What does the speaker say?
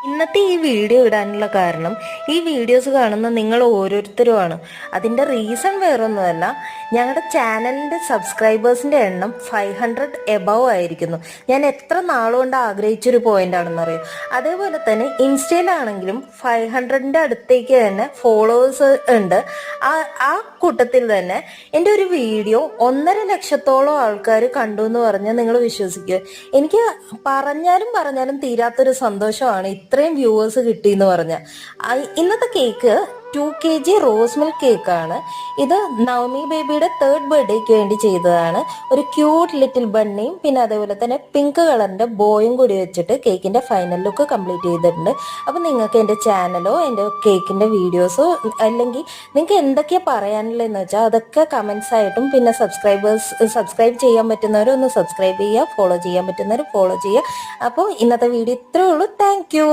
ഇന്നത്തെ ഈ വീഡിയോ ഇടാനുള്ള കാരണം ഈ വീഡിയോസ് കാണുന്ന നിങ്ങൾ ഓരോരുത്തരുമാണ്. അതിൻ്റെ റീസൺ വേറൊന്നുമല്ല, ഞങ്ങളുടെ ചാനലിൻ്റെ സബ്സ്ക്രൈബേഴ്സിൻ്റെ എണ്ണം 500 എബവ് ആയിരിക്കുന്നു. ഞാൻ എത്ര നാളുകൊണ്ട് ആഗ്രഹിച്ചൊരു പോയിന്റ് ആണെന്നറിയോ. അതേപോലെ തന്നെ ഇൻസ്റ്റയിലാണെങ്കിലും 500ൻ്റെ അടുത്തേക്ക് തന്നെ ഫോളോവേഴ്സ് ഉണ്ട്. ആ കൂട്ടത്തിൽ തന്നെ എൻ്റെ ഒരു വീഡിയോ 1.5 ലക്ഷത്തോളം ആൾക്കാർ കണ്ടു എന്ന് പറഞ്ഞാൽ നിങ്ങൾ വിശ്വസിക്കുക. എനിക്ക് പറഞ്ഞാലും തീരാത്തൊരു സന്തോഷമാണ് ഇത്രയും വ്യൂവേഴ്സ് കിട്ടി എന്ന് പറഞ്ഞാൽ. ഇന്നത്തെ കേക്ക് 2 kg റോസ് മിൽക്ക് കേക്കാണ്. ഇത് നവമി ബേബിയുടെ 3rd ബർത്ത്ഡേക്ക് വേണ്ടി ചെയ്തതാണ്. ഒരു ക്യൂട്ട് ലിറ്റിൽ ബണ്ണിയും പിന്നെ അതേപോലെ തന്നെ പിങ്ക് കളറിന്റെ ബോയും കൂടി വെച്ചിട്ട് കേക്കിന്റെ ഫൈനൽ ലുക്ക് കംപ്ലീറ്റ് ചെയ്തിട്ടുണ്ട്. അപ്പം നിങ്ങൾക്ക് എൻ്റെ ചാനലോ എൻ്റെ കേക്കിന്റെ വീഡിയോസോ അല്ലെങ്കിൽ നിങ്ങൾക്ക് എന്തൊക്കെയാ പറയാനുള്ളതെന്ന് വെച്ചാൽ അതൊക്കെ കമന്റ്സ് ആയിട്ടും പിന്നെ സബ്സ്ക്രൈബ് ചെയ്യാൻ പറ്റുന്നവരൊന്ന് സബ്സ്ക്രൈബ് ചെയ്യുക, ഫോളോ ചെയ്യാൻ പറ്റുന്നവർ ഫോളോ ചെയ്യുക. അപ്പോൾ ഇന്നത്തെ വീഡിയോ ഇത്രയേ ഉള്ളൂ. Thank you.